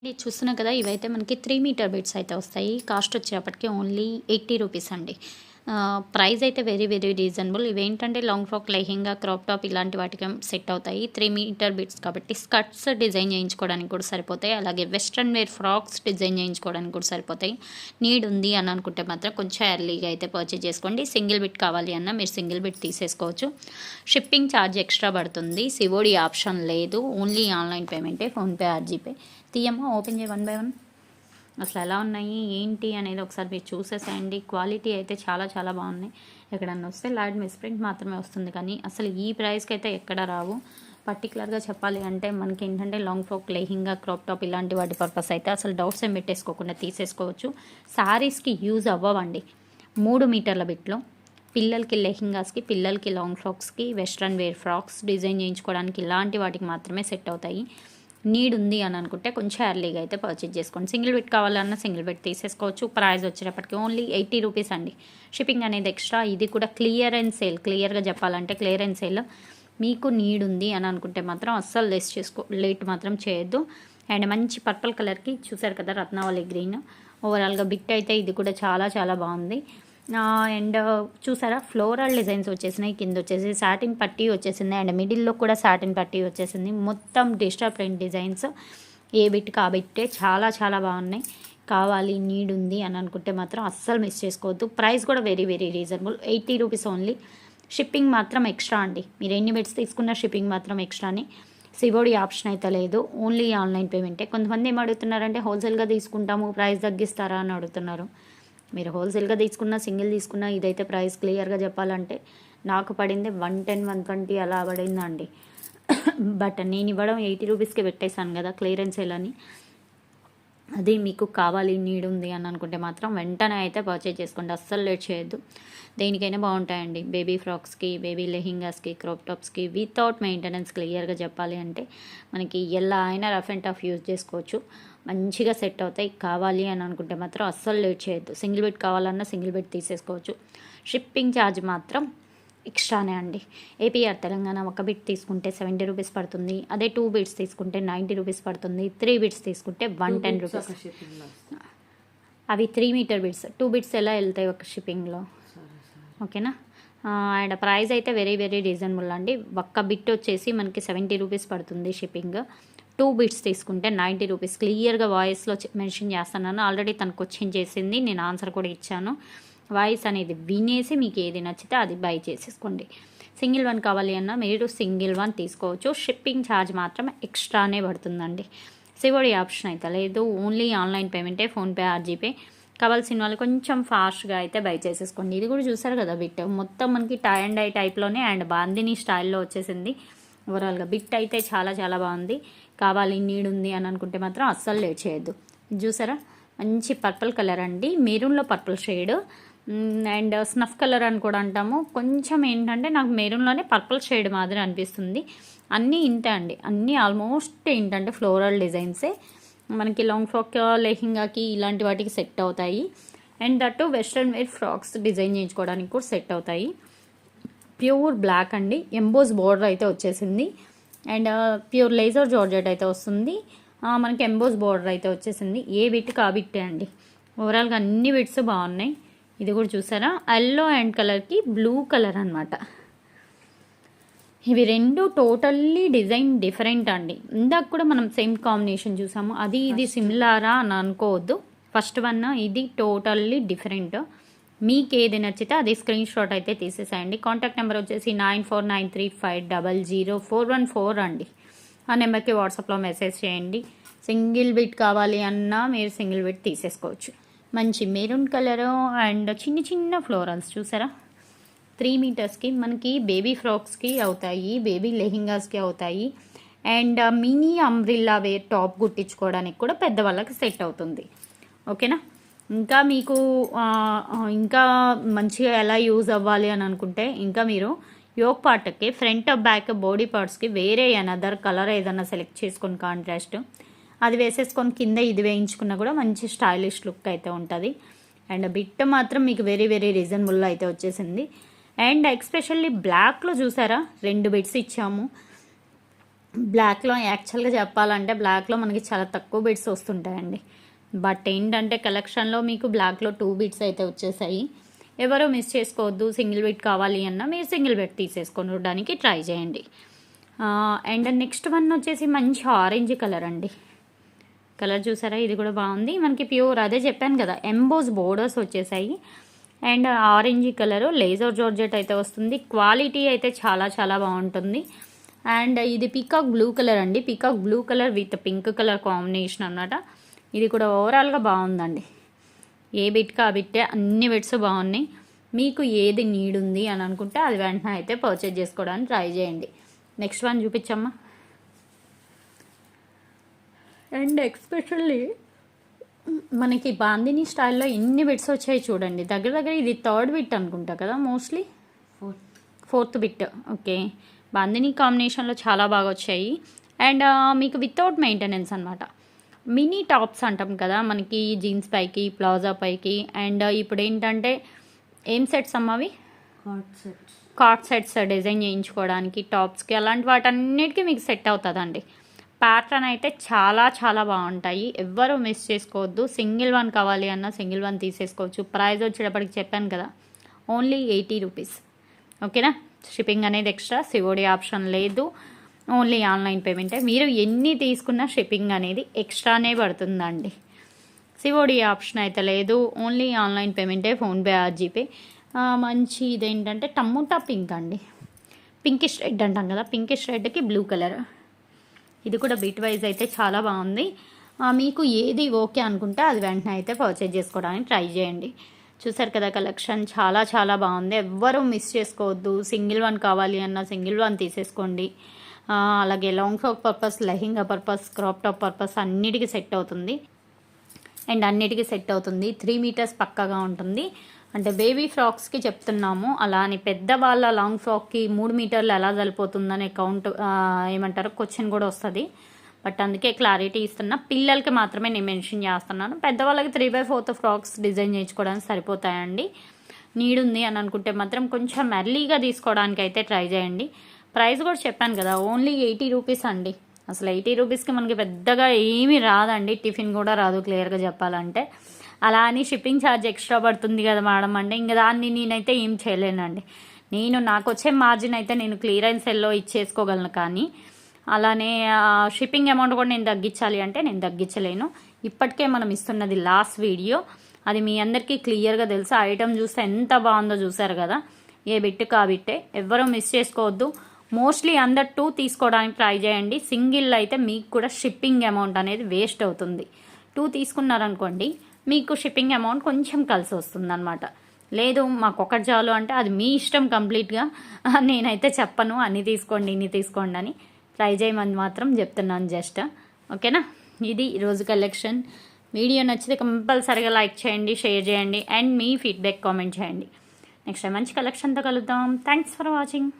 ఇది చూస్తున్నా కదా, ఇవైతే మనకి 3 మీటర్ బెడ్స్ అయితే వస్తాయి. కాస్ట్ వచ్చేటప్పటికి ఓన్లీ 80 రూపీస్ అండి. ప్రైస్ అయితే వెరీ వెరీ రీజనబుల్. ఇవేంటంటే long frock, lehenga, crop top ఇలాంటి వాటికి సెట్ అవుతాయి. 3 మీటర్ బెడ్స్ కాబట్టి స్కర్ట్స్ డిజైన్ చేయించుకోవడానికి కూడా సరిపోతాయి. అలాగే వెస్ట్రన్ వేర్ ఫ్రాక్స్ డిజైన్ చేయించుకోవడానికి కూడా సరిపోతాయి. నీడ్ ఉంది అని అనుకుంటే మాత్రం కొంచెం ఎర్లీగా అయితే పర్చేజ్ చేసుకోండి. సింగిల్ బిట్ కావాలి అన్నా మీరు సింగిల్ బిట్ తీసేసుకోవచ్చు. షిప్పింగ్ ఛార్జ్ ఎక్స్ట్రా పడుతుంది. సివోడి ఆప్షన్ లేదు. ఓన్లీ ఆన్లైన్ పేమెంటే, ఫోన్పే ఆర్ జీపే. తీయమ్మా, ఓపెన్ చేయి 1 బై 1. అసలు ఎలా ఉన్నాయి ఏంటి అనేది ఒకసారి మీరు చూసేసేయండి. క్వాలిటీ అయితే చాలా చాలా బాగున్నాయి. ఎక్కడన్నా వస్తే లాడ్ మిస్ప్రింట్ మాత్రమే వస్తుంది, కానీ అసలు ఈ ప్రైస్కి అయితే ఎక్కడ రావు. పర్టికులర్గా చెప్పాలి అంటే మనకి ఏంటంటే long frock, lehenga, crop top ఇలాంటి వాటి పర్పస్ అయితే అసలు డౌట్స్ ఏం పెట్టేసుకోకుండా తీసేసుకోవచ్చు. శారీస్కి యూజ్ అవ్వవండి. 3 మీటర్ల బిట్లో పిల్లలకి లెహెంగాస్కి, పిల్లలకి లాంగ్ ఫ్రాక్స్కి, వెస్ట్రన్ వేర్ ఫ్రాక్స్ డిజైన్ చేయించుకోవడానికి ఇలాంటి వాటికి మాత్రమే సెట్ అవుతాయి. నీడ్ ఉంది అని అనుకుంటే కొంచెం ఎర్లీగా అయితే పర్చేజ్ చేసుకోండి. సింగిల్ బెడ్ కావాలన్నా సింగిల్ బెడ్ తీసేసుకోవచ్చు. ప్రైస్ వచ్చేటప్పటికి ఓన్లీ 80 రూపీస్ అండి. షిప్పింగ్ అనేది ఎక్స్ట్రా. ఇది కూడా క్లియరెన్స్ సేల్. క్లియర్గా చెప్పాలంటే క్లియరెన్స్ సేల్. మీకు నీడ్ ఉంది అని అనుకుంటే మాత్రం అస్సలు లేట్ మాత్రం చేయొద్దు. అండ్ మంచి పర్పుల్ కలర్కి చూసారు కదా, రత్నావళి గ్రీన్. ఓవరాల్గా బిట్ అయితే ఇది కూడా చాలా చాలా బాగుంది. అండ్ చూసారా, ఫ్లోరల్ డిజైన్స్ వచ్చేసినాయి. కింద వచ్చేసి సాటిన్ పట్టీ వచ్చేసింది. అండ్ మిడిల్లో కూడా సాటిన్ పట్టీ వచ్చేసింది. మొత్తం డిజిటల్ ప్రింట్ డిజైన్స్. ఏ బిట్ కాబట్టే చాలా చాలా బాగున్నాయి. కావాలి, నీడ్ ఉంది అని అనుకుంటే మాత్రం అస్సలు మిస్ చేసుకోవద్దు. ప్రైస్ కూడా very very reasonable. 80 rupees only. Shipping మాత్రం ఎక్స్ట్రా అండి. మీరు ఎన్ని బిట్స్ తీసుకున్నా షిప్పింగ్ మాత్రం ఎక్స్ట్రానే. సివోడి ఆప్షన్ అయితే లేదు. ఓన్లీ ఆన్లైన్ పేమెంటే. కొంతమంది ఏం అడుగుతున్నారంటే హోల్సేల్గా తీసుకుంటాము, ప్రైస్ తగ్గిస్తారా అని అడుగుతున్నారు. మీరు హోల్సేల్గా తీసుకున్నా, సింగిల్ తీసుకున్నా, ఇదైతే ప్రైస్ క్లియర్గా చెప్పాలంటే నాకు పడింది 110, 120 అలా పడిందండి. బట్ నేను ఇవ్వడం 80 రూపీస్కి పెట్టేశాను కదా క్లియరెన్స్ సేల్ అని. అది మీకు కావాలి, నీడ్ ఉంది అని అనుకుంటే మాత్రం వెంటనే అయితే పర్చేజ్ చేసుకోండి. అస్సలు లేట్ చేయొద్దు. దేనికైనా బాగుంటాయండి. బేబీ ఫ్రాక్స్కి, బేబీ లెహెంగాస్కి, క్రాప్ టాప్స్కి వితౌట్ మెయింటెనెన్స్. క్లియర్గా చెప్పాలి అంటే మనకి ఎలా అయినా రఫ్ అండ్ టఫ్ యూజ్ చేసుకోవచ్చు. మంచిగా సెట్ అవుతాయి. కావాలి అని అనుకుంటే మాత్రం అస్సలు లేట్ చేయొద్దు. సింగిల్ బెడ్ కావాలన్నా సింగిల్ బెడ్ తీసేసుకోవచ్చు. షిప్పింగ్ ఛార్జ్ మాత్రం ఎక్స్ట్రానే అండి. ఏపీఆర్ తెలంగాణ ఒక బిట్ తీసుకుంటే 70 రూపీస్ పడుతుంది. అదే 2 బిట్స్ తీసుకుంటే 90 రూపీస్ పడుతుంది. 3 బిట్స్ తీసుకుంటే 110 రూపీస్. అవి 3 మీటర్ బిట్స్. 2 బిట్స్ ఎలా వెళ్తాయి ఒక షిప్పింగ్లో, ఓకేనా. అండ్ ప్రైస్ అయితే వెరీ వెరీ రీజనబుల్ అండి. ఒక్క బిట్ వచ్చేసి మనకి 70 రూపీస్ పడుతుంది షిప్పింగ్. 2 బిట్స్ తీసుకుంటే 90 రూపీస్. క్లియర్గా వాయిస్లో మెన్షన్ చేస్తున్నాను. ఆల్రెడీ తనకు క్వశ్చన్ చేసింది, నేను ఆన్సర్ కూడా ఇచ్చాను. వాయిస్ అనేది వినేసి మీకు ఏది నచ్చితే అది బై చేసేసుకోండి. సింగిల్ వన్ కావాలి అన్నా మీరు సింగిల్ వన్ తీసుకోవచ్చు. షిప్పింగ్ ఛార్జ్ మాత్రం ఎక్స్ట్రానే పడుతుందండి. సివోడి ఆప్షన్ అయితే లేదు. ఓన్లీ ఆన్లైన్ పేమెంటే, ఫోన్పే ఆర్ జీపే. కావాల్సిన వాళ్ళు కొంచెం ఫాస్ట్గా అయితే బై చేసేసుకోండి. ఇది కూడా చూసారు కదా, బిట్ మొత్తం మనకి టై అండ్ డై టైప్లోనే అండ్ బాందిని స్టైల్లో వచ్చేసింది. ఓవరాల్గా బిట్ అయితే చాలా చాలా బాగుంది. కావాలి, నీడ్ ఉంది అని అనుకుంటే మాత్రం అస్సలు లేట్ చేయొద్దు. చూసారా, మంచి పర్పుల్ కలర్ అండి. మెరూన్లో purple shade and snuff colour అని కూడా అంటాము. కొంచెం ఏంటంటే నాకు మెరూన్లోనే పర్పుల్ షేడ్ మాదిరి అనిపిస్తుంది. అన్నీ ఇంతే అండి. అన్నీ ఆల్మోస్ట్ ఏంటంటే ఫ్లోరల్ డిజైన్సే. మనకి లాంగ్ ఫ్రాక్, లెహెంగాకి ఇలాంటి వాటికి సెట్ అవుతాయి. And that western wear frocks design చేయించుకోవడానికి కూడా సెట్ అవుతాయి. ప్యూర్ బ్లాక్ అండి. ఎంబోస్ బోర్డర్ అయితే వచ్చేసింది. అండ్ ప్యూర్ లేజర్ జార్జెట్ అయితే వస్తుంది. మనకి ఎంబోస్ బోర్డర్ అయితే వచ్చేసింది. ఏ బిట్కి ఆ బిట్టే అండి. ఓవరాల్గా అన్ని బిట్స్ బాగున్నాయి. ఇది కూడా చూసారా, ఎల్లో అండ్ కలర్కి బ్లూ కలర్ అనమాట. ఇవి రెండు టోటల్లీ డిజైన్ డిఫరెంట్ అండి. ఇందాక కూడా మనం సేమ్ కాంబినేషన్ చూసాము. అది ఇది సిమిలారా అని అనుకోవద్దు. ఫస్ట్ వన్ ఇది టోటల్లీ డిఫరెంట్. మీకు ఏది నచ్చితే అది స్క్రీన్ షాట్ అయితే తీసేసేయండి. కాంటాక్ట్ నెంబర్ వచ్చేసి 9493500414 అండి. ఆ నెంబర్కి వాట్సాప్లో మెసేజ్ చేయండి. సింగిల్ బిట్ కావాలి అన్నా మీరు సింగిల్ బిట్ తీసేసుకోవచ్చు. మంచి మెరూన్ కలరు అండ్ చిన్న చిన్న ఫ్లోరల్స్ చూసారా. 3 మీటర్స్కి మనకి బేబీ ఫ్రాక్స్కి అవుతాయి, బేబీ లెహెంగాస్కి అవుతాయి. And mini umbrella wear top కుట్టించుకోవడానికి కూడా పెద్దవాళ్ళకి సెట్ అవుతుంది, ఓకేనా. ఇంకా మీకు ఇంకా మంచిగా ఎలా యూజ్ అవ్వాలి అని అనుకుంటే ఇంకా మీరు యోక్ పార్ట్కి ఫ్రంట్ బ్యాక్ బాడీ పార్ట్స్కి వేరే అనదర్ కలర్ ఏదైనా సెలెక్ట్ చేసుకొని కాంట్రాస్ట్ అది వేసేసుకొని కింద ఇది వేయించుకున్నా కూడా మంచి స్టైలిష్ లుక్ అయితే ఉంటుంది. అండ్ బిట్ మాత్రం మీకు వెరీ వెరీ రీజనబుల్లో అయితే వచ్చేసింది. అండ్ ఎక్స్పెషల్లీ బ్లాక్లో చూసారా, 2 బిట్స్ ఇచ్చాము. బ్లాక్లో యాక్చువల్గా చెప్పాలంటే బ్లాక్లో మనకి చాలా తక్కువ బిట్స్ వస్తుంటాయండి. బట్ ఏంటంటే కలెక్షన్లో మీకు బ్లాక్లో 2 బిట్స్ అయితే వచ్చేసాయి. ఎవరో మిస్ చేసుకోవద్దు. సింగిల్ బిట్ కావాలి అన్నా మీరు సింగిల్ బిట్ తీసేసుకోవడానికి ట్రై చేయండి. అండ్ నెక్స్ట్ వన్ వచ్చేసి మంచి ఆరెంజ్ కలర్ అండి. కలర్ చూసారా, ఇది కూడా బాగుంది. మనకి ప్యూర్ అదే చెప్పాను కదా, ఎంబోస్ బోర్డర్స్ వచ్చేసాయి. And orange colour laser georgette అయితే వస్తుంది. క్వాలిటీ అయితే చాలా చాలా బాగుంటుంది. అండ్ ఇది పీకాక్ బ్లూ కలర్ అండి. Peacock blue colour with pink colour combination అన్నమాట. ఇది కూడా ఓవరాల్గా బాగుందండి. ఏ బిట్కి ఆ బిట్టే అన్ని బిట్స్ బాగున్నాయి. మీకు ఏది నీడ్ ఉంది అని అనుకుంటే అది వెంటనే అయితే పర్చేజ్ చేసుకోవడానికి ట్రై చేయండి. నెక్స్ట్ వన్ చూపించమ్మా. అండ్ ఎక్స్పెషల్లీ మనకి బాందిని స్టైల్లో ఎన్ని బిట్స్ వచ్చాయి చూడండి. దగ్గర దగ్గర ఇది 3rd బిట్ అనుకుంటా కదా, mostly 4th bit. Okay, bandhani కాంబినేషన్లో చాలా బాగా వచ్చాయి. అండ్ మీకు వితౌట్ మెయింటెనెన్స్ అనమాట. మినీ టాప్స్ అంటాం కదా మనకి, జీన్స్ పైకి ప్లాజా పైకి. అండ్ ఇప్పుడు ఏంటంటే ఏం సెట్స్ అమ్మవి, కార్డ్ సెట్స్ డిజైన్ చేయించుకోవడానికి టాప్స్కి అలాంటి వాటన్నిటికీ మీకు సెట్ అవుతుందండి. ప్యాటర్న్ అయితే చాలా చాలా బాగుంటాయి. ఎవ్వరూ మిస్ చేసుకోవద్దు. సింగిల్ వన్ కావాలి అన్నా సింగిల్ వన్ తీసేసుకోవచ్చు. ప్రైస్ వచ్చేటప్పటికి చెప్పాను కదా, ఓన్లీ 80 రూపీస్. ఓకేనా. షిప్పింగ్ అనేది ఎక్స్ట్రా, సిఓడి ఆప్షన్ లేదు. ఓన్లీ ఆన్లైన్ పేమెంటే. మీరు ఎన్ని తీసుకున్నా షిప్పింగ్ అనేది ఎక్స్ట్రానే పడుతుందండి. సిఓడి ఆప్షన్ అయితే లేదు. ఓన్లీ ఆన్లైన్ పేమెంటే, ఫోన్పే ఆర్ జీపే. మంచి ఇదేంటంటే టమోటా పింక్ అండి. పింకిష్ రెడ్ అంటాం కదా, పింకిష్ రెడ్కి బ్లూ కలర్. ఇది కూడా బిట్ వైజ్ అయితే చాలా బాగుంది. మీకు ఏది ఓకే అనుకుంటే అది వెంటనే అయితే పర్చేజ్ చేసుకోవడానికి ట్రై చేయండి. చూసారు కదా, కలెక్షన్ చాలా చాలా బాగుంది. ఎవ్వరూ మిస్ చేసుకోవద్దు. సింగిల్ వన్ కావాలి అన్నా సింగిల్ వన్ తీసేసుకోండి. అలాగే long frock purpose, lehenga purpose, crop top purpose అన్నిటికీ సెట్ అవుతుంది. అండ్ అన్నిటికీ సెట్ అవుతుంది. 3 మీటర్స్ పక్కాగా ఉంటుంది. అంటే బేబీ ఫ్రాక్స్కి చెప్తున్నాము. అలా అని పెద్దవాళ్ళ లాంగ్ ఫ్రాక్కి 3 మీటర్లు ఎలా సరిపోతుందనే కౌంట్ ఏమంటారు క్వశ్చన్ కూడా వస్తుంది. బట్ అందుకే క్లారిటీ ఇస్తున్నా. పిల్లలకి మాత్రమే నేను మెన్షన్ చేస్తున్నాను. పెద్దవాళ్ళకి 3/4 ఫ్రాక్స్ డిజైన్ చేయించుకోవడానికి సరిపోతాయండి. నీడ్ ఉంది అని అనుకుంటే మాత్రం కొంచెం ఎర్లీగా తీసుకోవడానికి అయితే ట్రై చేయండి. ప్రైస్ కూడా చెప్పాను కదా, ఓన్లీ 80 రూపీస్ అండి. అసలు 80 రూపీస్కి మనకి పెద్దగా ఏమీ రాదండి. టిఫిన్ కూడా రాదు క్లియర్గా చెప్పాలంటే. అలా అని షిప్పింగ్ ఛార్జ్ ఎక్స్ట్రా పడుతుంది కదా మేడం అంటే ఇంకా దాన్ని నేనైతే ఏం చేయలేనండి. నాకు వచ్చే మార్జిన్ అయితే నేను క్లియరెన్స్ సెల్లో ఇచ్చేసుకోగలను. కానీ అలానే షిప్పింగ్ అమౌంట్ కూడా నేను తగ్గించాలి అంటే నేను తగ్గించలేను. ఇప్పటికే మనం ఇస్తున్నది లాస్ట్ వీడియో, అది మీ అందరికీ క్లియర్గా తెలుసు. ఐటమ్ చూస్తే ఎంత బాగుందో చూసారు కదా. ఏ బిట్టు కాబట్టే ఎవ్వరూ మిస్ చేసుకోవద్దు. మోస్ట్లీ అందరు 2 తీసుకోవడానికి ట్రై చేయండి. సింగిల్ అయితే మీకు కూడా షిప్పింగ్ అమౌంట్ అనేది వేస్ట్ అవుతుంది. 2 తీసుకున్నారనుకోండి మీకు షిప్పింగ్ అమౌంట్ కొంచెం కలిసి వస్తుంది అనమాట. లేదు మాకు ఒకటి చాలు అంటే అది మీ ఇష్టం కంప్లీట్గా. నేనైతే చెప్పను అన్ని తీసుకోండి ఇన్ని తీసుకోండి అని. ట్రై చేయమని మాత్రం చెప్తున్నాను జస్ట్. ఓకేనా. ఇది ఈరోజు కలెక్షన్. వీడియో నచ్చితే కంపల్సరీగా లైక్ చేయండి, షేర్ చేయండి అండ్ మీ ఫీడ్బ్యాక్ కామెంట్ చేయండి. నెక్స్ట్ టైం మంచి కలెక్షన్తో కలుద్దాం. Thanks for watching.